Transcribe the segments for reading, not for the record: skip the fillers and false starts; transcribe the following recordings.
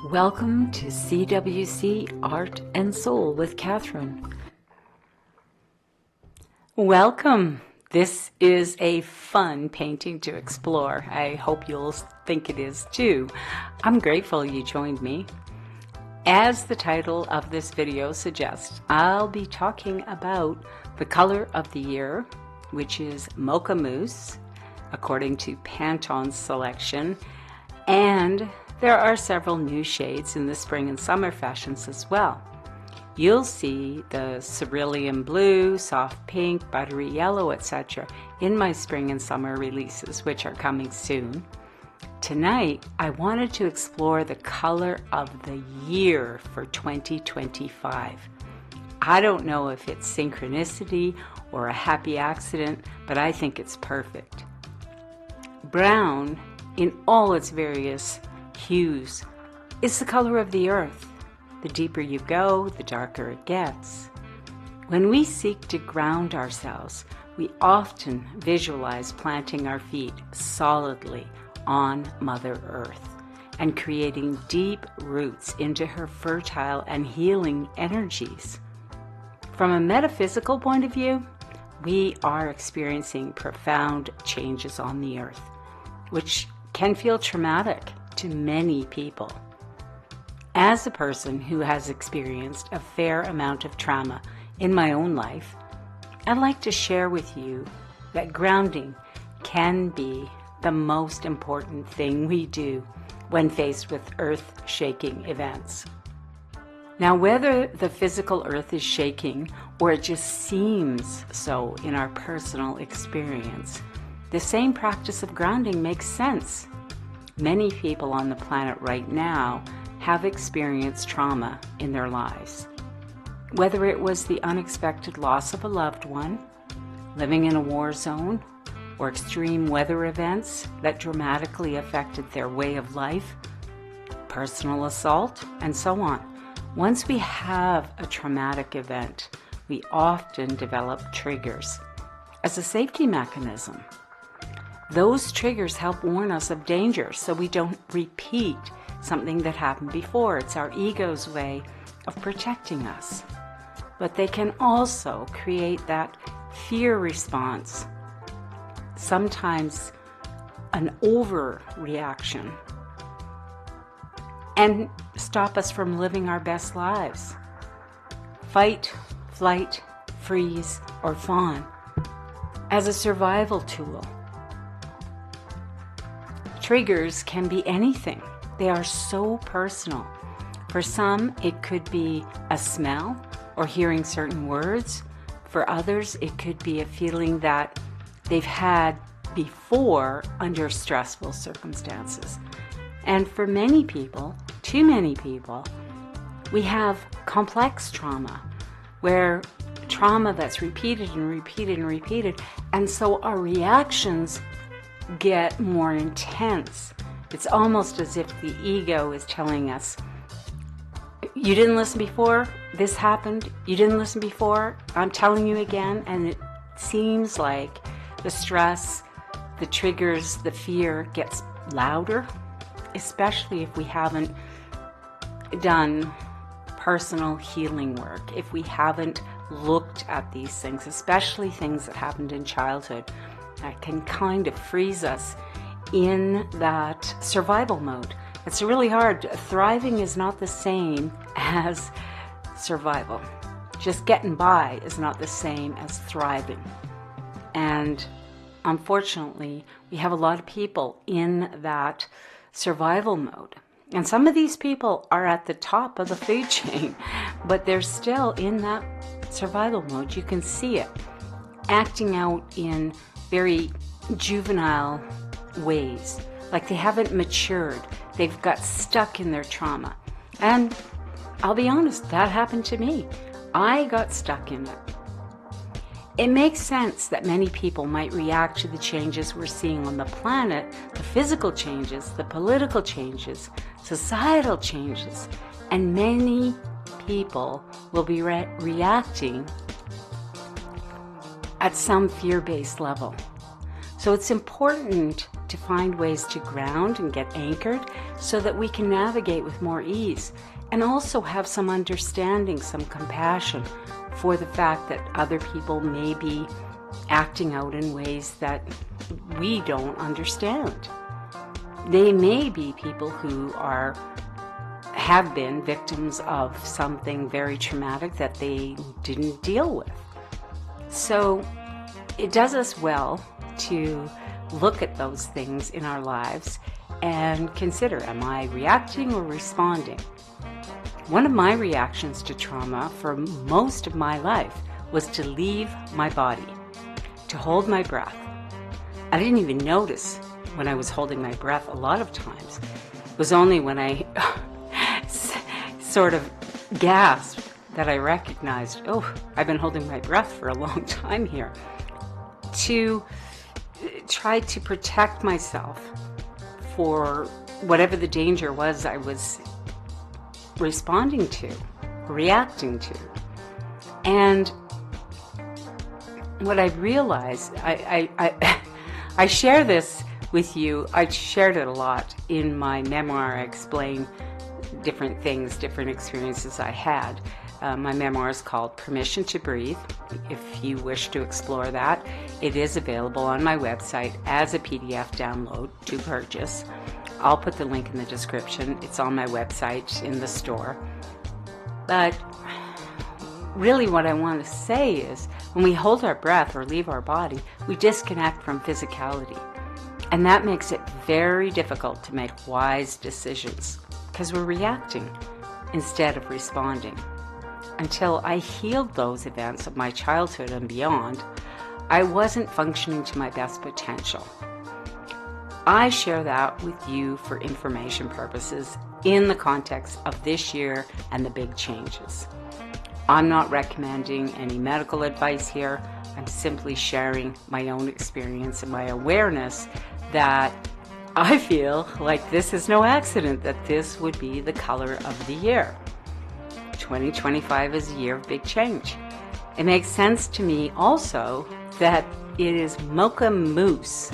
Welcome to CWC Art and Soul with Catherine. Welcome. This is a fun painting to explore. I hope you'll think it is too. I'm grateful you joined me. As the title of this video suggests, I'll be talking about the color of the year, which is Mocha Mousse, according to Pantone's selection, and there are several new shades in the spring and summer fashions as well. You'll see the cerulean blue, soft pink, buttery yellow, etc. in my spring and summer releases, which are coming soon. Tonight, I wanted to explore the color of the year for 2025. I don't know if it's synchronicity or a happy accident, but I think it's perfect. Brown, in all its various hues, is the color of the earth. The deeper you go, the darker it gets. When we seek to ground ourselves, we often visualize planting our feet solidly on Mother Earth and creating deep roots into her fertile and healing energies. From a metaphysical point of view, we are experiencing profound changes on the earth, which can feel traumatic to many people. As a person who has experienced a fair amount of trauma in my own life, I'd like to share with you that grounding can be the most important thing we do when faced with earth-shaking events. Now, whether the physical earth is shaking or it just seems so in our personal experience, the same practice of grounding makes sense. Many people on the planet right now have experienced trauma in their lives. Whether it was the unexpected loss of a loved one, living in a war zone, or extreme weather events that dramatically affected their way of life, personal assault, and so on. Once we have a traumatic event, we often develop triggers as a safety mechanism. Those triggers help warn us of danger so we don't repeat something that happened before. It's our ego's way of protecting us. But they can also create that fear response, sometimes an overreaction, and stop us from living our best lives. Fight, flight, freeze, or fawn as a survival tool. Triggers can be anything. They are so personal. For some, it could be a smell or hearing certain words. For others, it could be a feeling that they've had before under stressful circumstances. And for many people, too many people, we have complex trauma, where trauma that's repeated and repeated and repeated, and so our reactions get more intense. It's almost as if the ego is telling us, you didn't listen before, this happened, you didn't listen before, I'm telling you again. And it seems like the stress, the triggers, the fear gets louder, especially if we haven't done personal healing work, if we haven't looked at these things, especially things that happened in childhood, that can kind of freeze us in that survival mode. It's really hard. Thriving is not the same as survival. Just getting by is not the same as thriving. And unfortunately, we have a lot of people in that survival mode. And some of these people are at the top of the food chain, but they're still in that survival mode. You can see it acting out in very juvenile ways, like they haven't matured. They've got stuck in their trauma. And I'll be honest, that happened to me. I got stuck in it. It makes sense that many people might react to the changes we're seeing on the planet, the physical changes, the political changes, societal changes, and many people will be reacting at some fear-based level. So it's important to find ways to ground and get anchored so that we can navigate with more ease, and also have some understanding, some compassion for the fact that other people may be acting out in ways that we don't understand. They may be people who have been victims of something very traumatic that they didn't deal with. So it does us well to look at those things in our lives and consider, am I reacting or responding? One of my reactions to trauma for most of my life was to leave my body, to hold my breath. I didn't even notice when I was holding my breath a lot of times. It was only when I sort of gasped that I recognized, oh, I've been holding my breath for a long time here. To try to protect myself for whatever the danger was I was responding to, reacting to. And what I realized, I share this with you. I shared it a lot in my memoir. I explain different things, different experiences I had. My memoir is called Permission to Breathe. If you wish to explore that, it is available on my website as a PDF download to purchase. I'll put the link in the description. It's on my website in the store. But really what I want to say is when we hold our breath or leave our body, we disconnect from physicality. And that makes it very difficult to make wise decisions because we're reacting instead of responding. Until I healed those events of my childhood and beyond, I wasn't functioning to my best potential. I share that with you for information purposes in the context of this year and the big changes. I'm not recommending any medical advice here. I'm simply sharing my own experience and my awareness that I feel like this is no accident that this would be the color of the year. 2025 is a year of big change. It makes sense to me also that it is Mocha Mousse.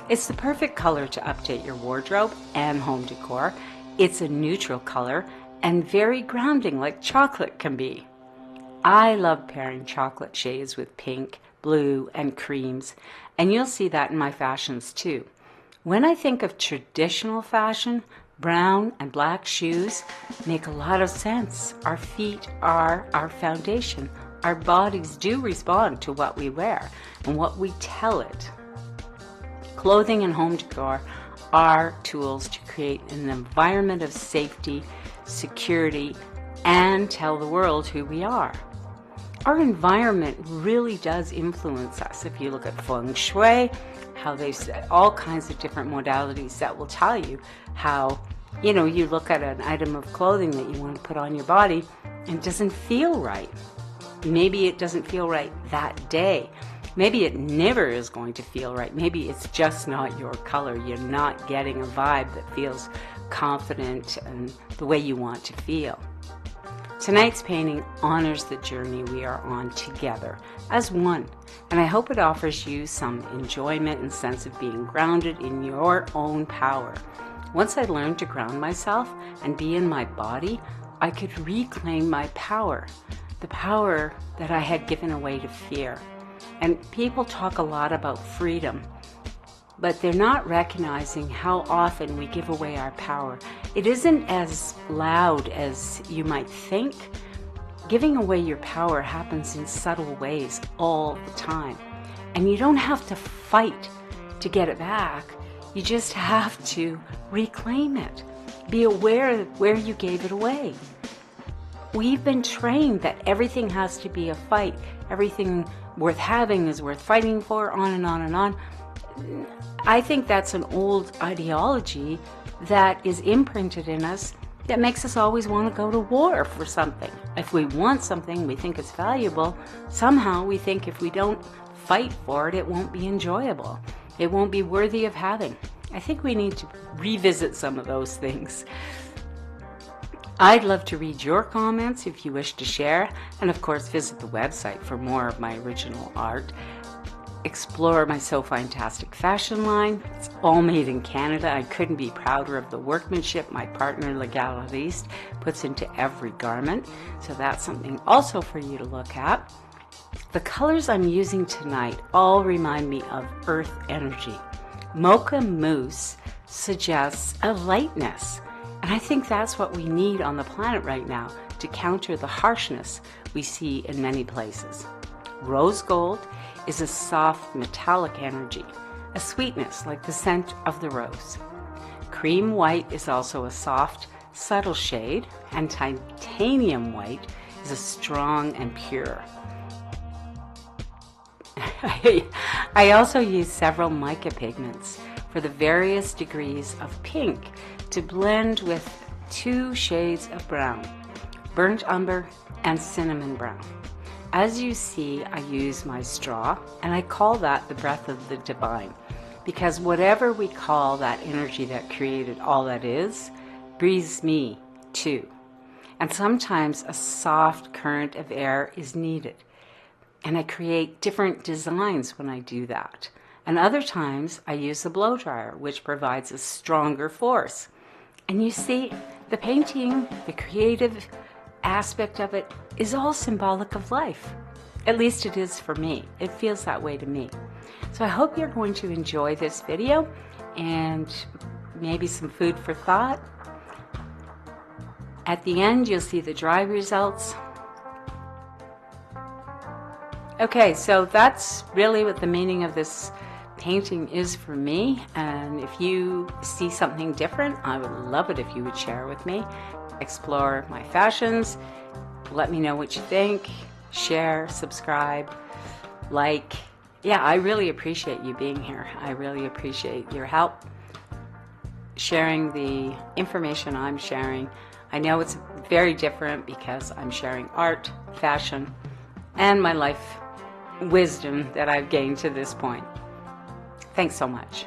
It's the perfect color to update your wardrobe and home decor. It's a neutral color and very grounding like chocolate can be. I love pairing chocolate shades with pink, blue, and creams, and you'll see that in my fashions too. When I think of traditional fashion, brown and black shoes make a lot of sense. Our feet are our foundation. Our bodies do respond to what we wear and what we tell it. Clothing and home decor are tools to create an environment of safety, security, and tell the world who we are. Our environment really does influence us. If you look at feng shui, how they say all kinds of different modalities that will tell you how, you look at an item of clothing that you want to put on your body and it doesn't feel right. Maybe it doesn't feel right that day. Maybe it never is going to feel right. Maybe it's just not your color. You're not getting a vibe that feels confident and the way you want to feel. Tonight's painting honors the journey we are on together as one, and I hope it offers you some enjoyment and sense of being grounded in your own power. Once I learned to ground myself and be in my body, I could reclaim my power, the power that I had given away to fear. And people talk a lot about freedom, but they're not recognizing how often we give away our power. It isn't as loud as you might think. Giving away your power happens in subtle ways all the time. And you don't have to fight to get it back. You just have to reclaim it. Be aware of where you gave it away. We've been trained that everything has to be a fight. Everything worth having is worth fighting for, on and on and on. I think that's an old ideology that is imprinted in us that makes us always want to go to war for something. If we want something we think is valuable, somehow we think if we don't fight for it, it won't be enjoyable. It won't be worthy of having. I think we need to revisit some of those things. I'd love to read your comments if you wish to share, and of course visit the website for more of my original art. explore my So Fantastic fashion line. It's all made in Canada. I couldn't be prouder of the workmanship my partner, Le Galeriste, puts into every garment. So that's something also for you to look at. The colors I'm using tonight all remind me of earth energy. Mocha Mousse suggests a lightness, and I think that's what we need on the planet right now to counter the harshness we see in many places. Rose gold is a soft metallic energy, a sweetness like the scent of the rose. Cream white is also a soft, subtle shade, and titanium white is a strong and pure. I also use several mica pigments for the various degrees of pink to blend with 2 shades of brown, burnt umber and cinnamon brown. As you see, I use my straw, and I call that the breath of the divine, because whatever we call that energy that created all that is, breathes me too. And sometimes a soft current of air is needed, and I create different designs when I do that. And other times I use the blow dryer, which provides a stronger force. And you see, the painting, the creative aspect of it is all symbolic of life. At least it is for me. It feels that way to me. So I hope you're going to enjoy this video and maybe some food for thought. At the end, you'll see the dry results. Okay, so that's really what the meaning of this painting is for me. And if you see something different, I would love it if you would share with me. Explore my fashions. Let me know what you think. Share, subscribe, like. Yeah, I really appreciate you being here. I really appreciate your help sharing the information I'm sharing. I know it's very different because I'm sharing art, fashion, and my life wisdom that I've gained to this point. Thanks so much.